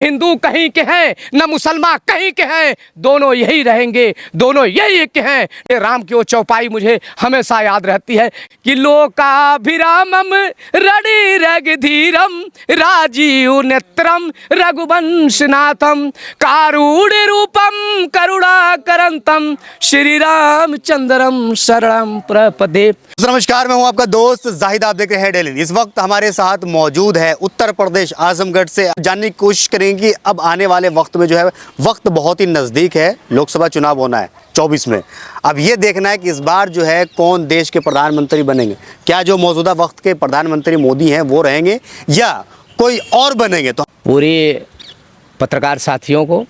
हिंदू कहीं के हैं न मुसलमान कहीं के हैं, दोनों यही रहेंगे, दोनों यही एक के हैं। ये राम की वो चौपाई मुझे हमेशा याद रहती है कि लोकाभिरामम रडि रगधीरम राजीव नेत्रम रघुवंशनाथम कारुण रूपम करुणाकरंतम श्री रामचंद्रम शरणम प्रपदे। नमस्कार, मैं हूं आपका दोस्त जाहिद। आप देख रहे हैं डेली। इस वक्त हमारे साथ मौजूद है उत्तर प्रदेश आजमगढ़ से। जानने की कोशिश करेंगे कि अब आने वाले वक्त में जो है वक्त बहुत ही नज़दीक है, लोकसभा चुनाव होना है 24 में। अब ये देखना है कि इस बार जो है कौन देश के प्रधानमंत्री बनेंगे। क्या जो मौजूदा वक्त के प्रधानमंत्री मोदी हैं वो रहेंगे या कोई और बनेंगे। तो पूरे पत्रकार साथियों को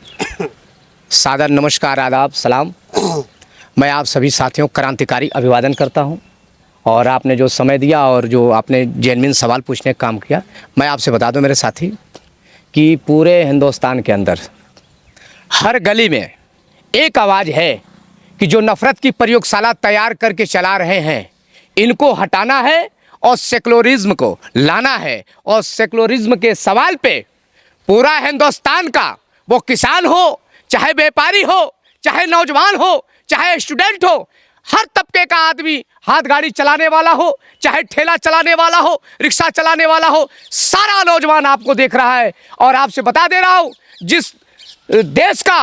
सादर नमस्कार, आदाब, सलाम। मैं आप सभी साथियों को क्रांतिकारी अभिवादन करता हूं और आपने जो समय दिया और जो आपने जेन्युइन सवाल पूछने का काम किया। मैं आपसे बता दूं मेरे साथी कि पूरे हिंदुस्तान के अंदर हर गली में एक आवाज़ है कि जो नफ़रत की प्रयोगशाला तैयार करके चला रहे हैं इनको हटाना है और सेकुलरिज्म को लाना है। और सेकुलरिज्म के सवाल पे पूरा हिंदुस्तान का, वो किसान हो, चाहे व्यापारी हो, चाहे नौजवान हो, चाहे स्टूडेंट हो, हर तबके का आदमी, हाथ गाड़ी चलाने वाला हो, चाहे ठेला चलाने वाला हो, रिक्शा चलाने वाला हो, सारा नौजवान आपको देख रहा है। और आपसे बता दे रहा हूँ, जिस देश का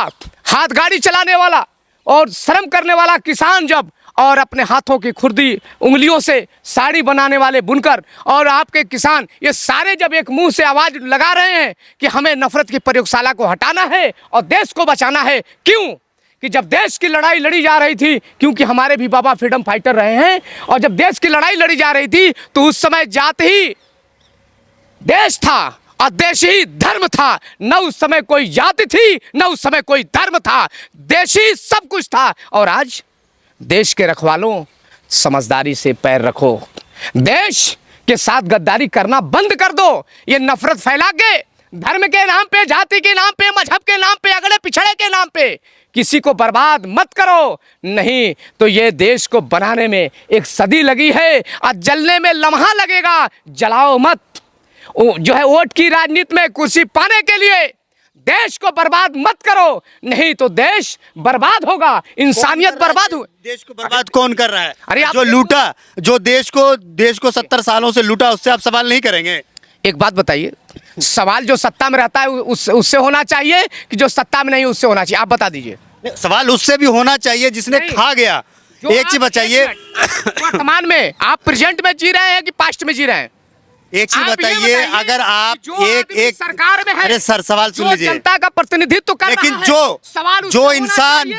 हाथ गाड़ी चलाने वाला और श्रम करने वाला किसान जब, और अपने हाथों की खुरदी उंगलियों से साड़ी बनाने वाले बुनकर और आपके किसान, ये सारे जब एक मुंह से आवाज़ लगा रहे हैं कि हमें नफरत की प्रयोगशाला को हटाना है और देश को बचाना है। क्यों? कि जब देश की लड़ाई लड़ी जा रही थी, क्योंकि हमारे भी बाबा फ्रीडम फाइटर रहे हैं, और जब देश की लड़ाई लड़ी जा रही थी तो उस समय जात ही देश था और देश ही धर्म था। न उस समय कोई जाति थी, न उस समय कोई धर्म था, देश ही सब कुछ था। और आज देश के रखवालों, समझदारी से पैर रखो, देश के साथ गद्दारी करना बंद कर दो। ये नफरत फैला के धर्म के नाम पे, जाति के नाम पे, मजहब के नाम पे, अगड़े पिछड़े के नाम पे किसी को बर्बाद मत करो, नहीं तो ये देश को बनाने में एक सदी लगी है और जलने में लम्हा लगेगा। जलाओ मत। जो है वोट की राजनीति में कुर्सी पाने के लिए देश को बर्बाद मत करो, नहीं तो देश बर्बाद होगा, इंसानियत बर्बाद हो। देश को बर्बाद कौन कर रहा है? अरे जो लूटा, जो देश को 70 सालों से लूटा, उससे आप सवाल नहीं करेंगे? एक बात बताइए, सवाल जो सत्ता में रहता है उससे होना चाहिए कि जो सत्ता में नहीं उससे होना चाहिए? आप बता दीजिए। सवाल उससे भी होना चाहिए जिसने खा गया। एक चीज बताइए, वर्तमान में आप प्रेजेंट में जी रहे हैं कि पास्ट में जी रहे हैं? एक चीज बताइए, अगर आप एक सरकार में है, अरे सर सवाल सुन लीजिए, जनता का प्रतिनिधित्व कर लेकिन रहा है, सवाल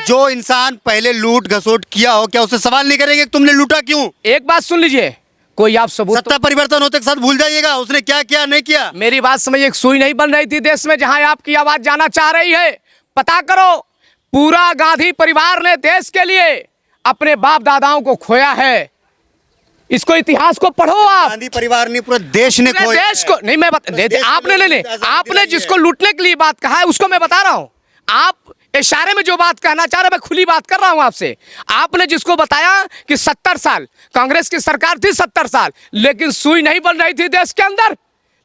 जो इंसान पहले लूट घसोट किया हो, क्या उससे सवाल नहीं करेंगे कि तुमने लूटा क्यों? एक बात सुन लीजिए, कोई आप सबूत, सत्ता परिवर्तन होते के साथ भूल जाइएगा उसने क्या किया नहीं किया। मेरी बात समझिए, एक सुई नहीं बन रही थी देश में जहां आपकी आवाज जाना चाह रही है। पता करो, पूरा गांधी परिवार ने देश के लिए अपने बाप दादाओं को खोया है। इसको, इतिहास को पढ़ो आप। गांधी परिवार ने, पूरा देश ने खोया। देश को नहीं, मैं आपने जिसको लूटने के लिए बात कहा है उसको मैं बता रहा हूं। आप इशारे में जो बात कहना चाह रहे, मैं खुली बात कर रहा हूं आपसे। आपने जिसको बताया कि 70 साल कांग्रेस की सरकार थी, 70 साल, लेकिन सुई नहीं बन रही थी देश के अंदर,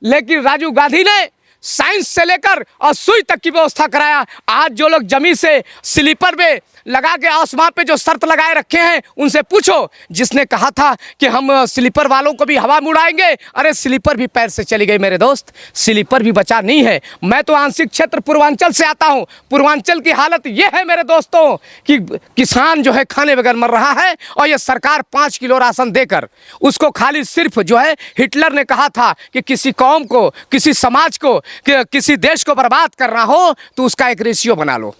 लेकिन राजीव गांधी ने साइंस से लेकर और सुई तक की व्यवस्था कराया। आज जो लोग जमीन से स्लीपर में लगा के आसमान पे जो शर्त लगाए रखे हैं, उनसे पूछो, जिसने कहा था कि हम स्लीपर वालों को भी हवा में उड़ाएंगे, अरे स्लीपर भी पैर से चली गई मेरे दोस्त, स्लीपर भी बचा नहीं है। मैं तो आंशिक क्षेत्र पूर्वांचल से आता हूं। पूर्वांचल की हालत यह है मेरे दोस्तों कि किसान जो है खाने बगैर मर रहा है, और ये सरकार 5 किलो राशन देकर उसको खाली सिर्फ जो है, हिटलर ने कहा था कि किसी कौम को, किसी समाज को, किसी देश को बर्बाद करना हो तो उसका एक रेशियो बना लो।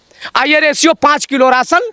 ये रेशियो 5 किलो राशन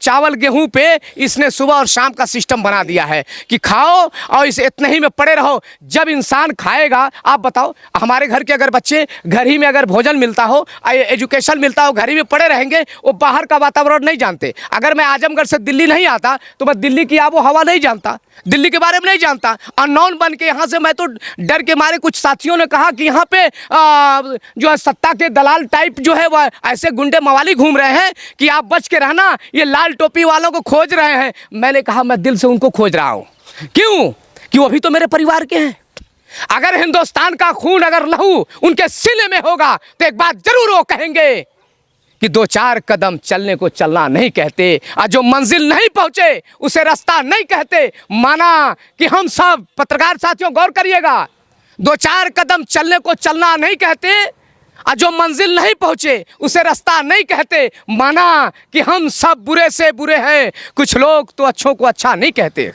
चावल गेहूं पे इसने सुबह और शाम का सिस्टम बना दिया है कि खाओ और इस इतने ही में पड़े रहो। जब इंसान खाएगा, आप बताओ, हमारे घर के अगर बच्चे घर ही में अगर भोजन मिलता हो, एजुकेशन मिलता हो, घर ही में पड़े रहेंगे, वो बाहर का वातावरण नहीं जानते। अगर मैं आजमगढ़ से दिल्ली नहीं आता तो मैं दिल्ली की आबो हवा नहीं जानता, दिल्ली के बारे में नहीं जानता। अननोन बन के यहाँ से, मैं तो डर के मारे, कुछ साथियों ने कहा कि यहाँ पे जो है सत्ता के दलाल टाइप जो है वह ऐसे गुंडे मवाली घूम रहे हैं कि आप बच के रहना, ये लाल टोपी वालों को खोज रहे हैं। मैंने कहा मैं दिल से उनको खोज रहा हूं। क्यों? कि वो भी तो मेरे परिवार के हैं। अगर हिंदुस्तान का खून अगर लहू उनके सीने में होगा तो एक बात जरूर वो कहेंगे कि 2-4 कदम चलने को चलना नहीं कहते, और जो मंजिल नहीं पहुंचे उसे रास्ता नहीं कहते। माना कि हम सब पत्रकार साथियों गौर करिएगा, 2-4 कदम चलने को चलना नहीं कहते, और जो मंजिल नहीं पहुंचे उसे रास्ता नहीं कहते। माना कि हम सब बुरे से बुरे हैं, कुछ लोग तो अच्छों को अच्छा नहीं कहते।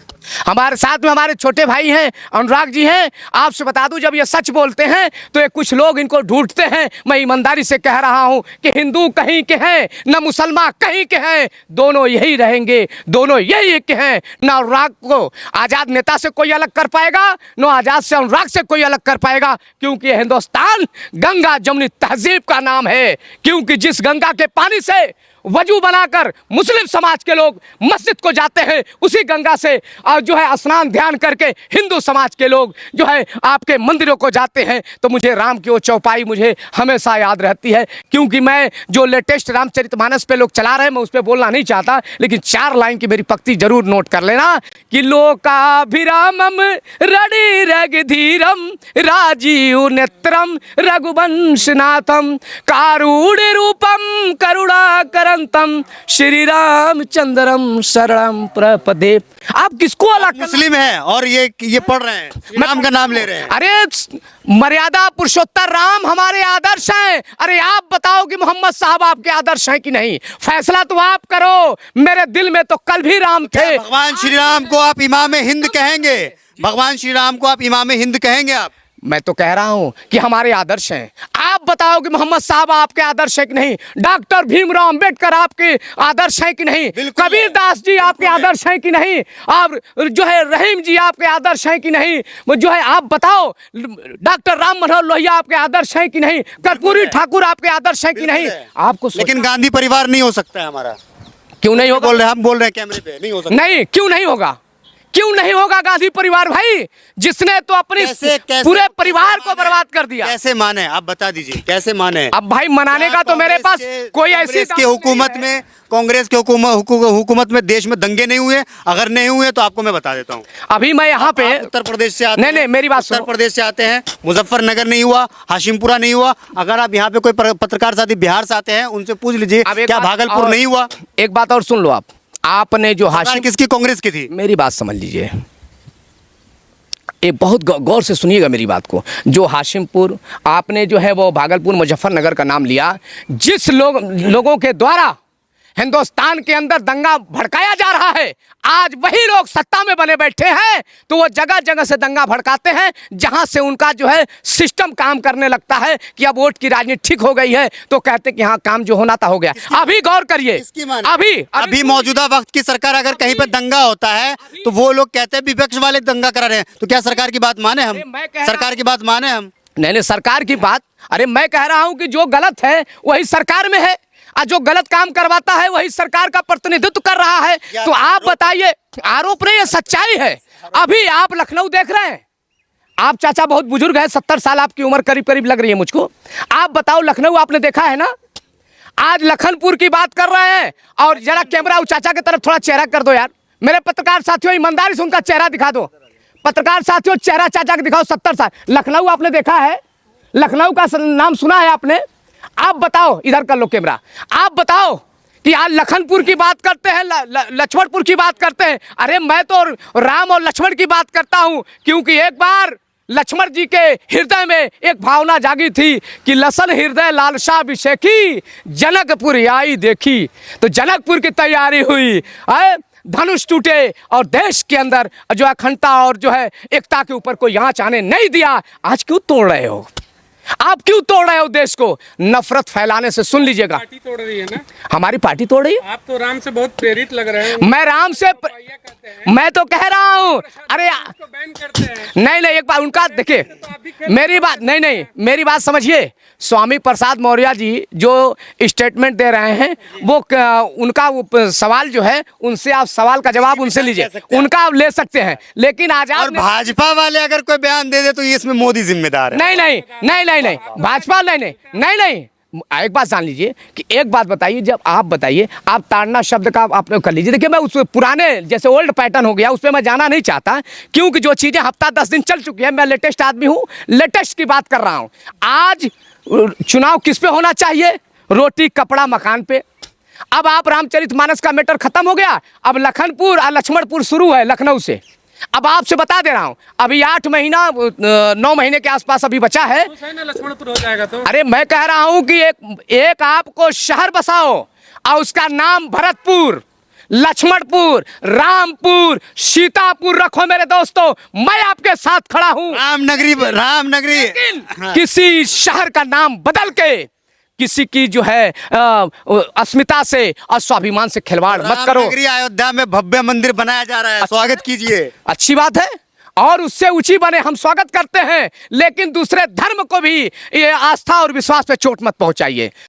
हमारे साथ में हमारे छोटे भाई हैं, अनुराग जी हैं। आपसे बता दूं, जब ये सच बोलते हैं तो ये कुछ लोग इनको ढूंढते हैं। मैं ईमानदारी से कह रहा हूं कि हिंदू कहीं के हैं न मुसलमान कहीं के हैं, दोनों यही रहेंगे, दोनों यही के हैं। न अनुराग को आज़ाद नेता से कोई अलग कर पाएगा, न आज़ाद से अनुराग से कोई अलग कर पाएगा, क्योंकि ये हिंदुस्तान गंगा जमुनी तहजीब का नाम है। क्योंकि जिस गंगा के पानी से वजू बनाकर मुस्लिम समाज के लोग मस्जिद को जाते हैं, उसी गंगा से और जो है स्नान ध्यान करके हिंदू समाज के लोग जो है आपके मंदिरों को जाते हैं। तो मुझे राम की वो चौपाई मुझे हमेशा याद रहती है, क्योंकि मैं जो लेटेस्ट रामचरितमानस पे लोग चला रहे हैं मैं उस पर बोलना नहीं चाहता, लेकिन 4 लाइन की मेरी पंक्ति जरूर नोट कर लेना कि लोकाभिरामम रडि रगधीरम राजीव नेत्रम रघुवंशनाथम कारुण्य रूपम करुणा तम श्री रामचंद्रम शरणम प्रपदे। आप किसको अलग मुस्लिम है और ये पढ़ रहे हैं, राम का नाम ले रहे हैं। अरे मर्यादा पुरुषोत्तर राम हमारे आदर्श हैं। अरे आप बताओ कि मोहम्मद साहब आपके आदर्श हैं कि नहीं? फैसला तो आप करो। मेरे दिल में तो कल भी राम थे। भगवान श्री राम को आप इमाम हिंद कहेंगे? भगवान श्री राम को आप इमाम हिंद कहेंगे? आप मैं तो कह रहा हूं कि हमारे आदर्श हैं। आप बताओ कि मोहम्मद साहब आपके आदर्श है कि नहीं? डॉक्टर भीमराव अंबेडकर आपके आदर्श है कि नहीं? कबीर दास जी आपके आदर्श हैं कि नहीं? और जो है रहीम जी आपके आदर्श हैं कि नहीं? वो जो है आप बताओ, डॉक्टर राम मनोहर लोहिया आपके आदर्श हैं कि नहीं? कर्पूरी ठाकुर आपके आदर्श हैं कि नहीं? आपको लेकिन गांधी परिवार नहीं हो सकता है हमारा। क्यों नहीं होगा? हम बोल रहे हैं कैमरे पे, नहीं हो सकता। नहीं, क्यों नहीं होगा? क्यों नहीं होगा गांधी परिवार भाई, जिसने तो अपनी पूरे परिवार को बर्बाद कर दिया? कैसे माने आप बता दीजिए, कैसे माने? अब भाई मनाने का तो मेरे पास कोई ऐसी की हुकूमत में, कांग्रेस की हुकूमत में देश में दंगे नहीं हुए? अगर नहीं हुए तो आपको मैं बता देता हूँ। अभी मैं यहाँ पे उत्तर प्रदेश से आते हैं। नहीं मेरी बात सुनो। उत्तर प्रदेश से आते हैं, मुजफ्फरनगर नहीं हुआ, हाशिमपुरा नहीं हुआ। अगर आप यहाँ पे कोई पत्रकार साथी बिहार से आते हैं, उनसे पूछ लीजिए क्या भागलपुर नहीं हुआ? एक बात और सुन लो, आपने जो हाशिम किसकी, कांग्रेस की थी? मेरी बात समझ लीजिए, एक बहुत गौर से सुनिएगा मेरी बात को। जो हाशिमपुर आपने जो है वो भागलपुर मुजफ्फरनगर का नाम लिया, जिस लोगों के द्वारा हिंदुस्तान के अंदर दंगा भड़काया जा रहा है, आज वही लोग सत्ता में बने बैठे हैं, तो वो जगह जगह से दंगा भड़काते हैं, जहां से उनका जो है सिस्टम काम करने लगता है कि अब वोट की राजनीति ठीक हो गई है, तो कहते हैं कि हाँ काम जो होना था हो गया। अभी गौर करिए, अभी मौजूदा वक्त की सरकार अगर कहीं पे दंगा होता है तो वो लोग कहते हैं विपक्ष वाले दंगा करा रहे हैं, तो क्या सरकार की बात माने हम? सरकार की बात माने हम? नहीं, सरकार की बात, अरे मैं कह रहा हूं कि जो गलत है वही सरकार में है, और जो गलत काम करवाता है वही सरकार का प्रतिनिधित्व कर रहा है। तो आप बताइए, आरोप नहीं, ये सच्चाई है। अभी आप लखनऊ देख रहे हैं, आप चाचा बहुत बुजुर्ग है, 70 साल आपकी उम्र करीब करीब लग रही है मुझको। आप बताओ, लखनऊ आपने देखा है ना? आज लखनपुर की बात कर रहे हैं, और जरा कैमरा उस चाचा की तरफ थोड़ा चेहरा कर दो यार। मेरे पत्रकार साथियों, ईमानदारी से उनका चेहरा दिखा दो। पत्रकार साथियों, चेहरा चाचा का दिखाओ। 70 साल लखनऊ आपने देखा है? लखनऊ का नाम सुना है आपने? आप बताओ, इधर कर लो कैमरा। आप बताओ कि आज लखनपुर की बात करते हैं, लक्ष्मणपुर की बात करते हैं। अरे मैं तो राम और लक्ष्मण की बात करता हूं, क्योंकि एक बार लक्ष्मण जी के हृदय में एक भावना जागी थी कि लसन हृदय लालसा अभिषेकी, जनकपुर आई देखी। तो जनकपुर की तैयारी हुई, धनुष टूटे, और देश के अंदर जो अखंडता और जो है एकता के ऊपर कोई आंच आने नहीं दिया। आज क्यों तोड़ रहे हो? आप क्यों तोड़ रहे हो देश को? नफरत फैलाने से, सुन लीजिएगा, पार्टी तोड़ रही है ना? हमारी पार्टी तोड़ रही है? आप तो राम से बहुत प्रेरित लग रहे हैं। मैं राम से मैं तो कह रहा हूं, अरे बैन करते हैं। नहीं, एक बार उनका देखिए, मेरी बात नहीं, मेरी बात समझिए। स्वामी प्रसाद मौर्य जी जो स्टेटमेंट दे रहे हैं, वो उनका सवाल जो है, उनसे आप सवाल का जवाब उनसे लीजिए, उनका आप ले सकते हैं। लेकिन आज और भाजपा वाले अगर कोई बयान दे दे तो ये इसमें मोदी जिम्मेदार है। नहीं, भाजपा नहीं, एक बात जान लीजिए कि एक बात बताइए, जब आप बताइए, आप ताड़ना शब्द का आप कर लीजिए। देखिए मैं उस पुराने जैसे ओल्ड पैटर्न हो गया उस पर मैं जाना नहीं चाहता, क्योंकि जो चीज़ें हफ्ता 10 दिन चल चुकी है, मैं लेटेस्ट आदमी हूँ, लेटेस्ट की बात कर रहा हूँ। आज चुनाव किस पे होना चाहिए? रोटी कपड़ा मकान पे। अब आप रामचरितमानस का मैटर खत्म हो गया, अब लखनपुर और लक्ष्मणपुर शुरू है लखनऊ से। अब आपसे बता दे रहा हूं, अभी 8 महीना 9 महीने के आसपास अभी बचा है। तो सही ना, लक्ष्मणपुर हो जाएगा तो। अरे मैं कह रहा हूं कि एक आपको शहर बसाओ और उसका नाम भरतपुर, लक्ष्मणपुर, रामपुर, सीतापुर रखो मेरे दोस्तों, मैं आपके साथ खड़ा हूं। रामनगरी, रामनगरी। लेकिन किसी शहर का नाम बदल के किसी की जो है अस्मिता से और स्वाभिमान से खिलवाड़ मत करो। रामनगरी अयोध्या में भव्य मंदिर बनाया जा रहा है, स्वागत कीजिए। अच्छी बात है, और उससे ऊंची बने हम स्वागत करते हैं, लेकिन दूसरे धर्म को भी ये आस्था और विश्वास पे चोट मत पहुंचाइए।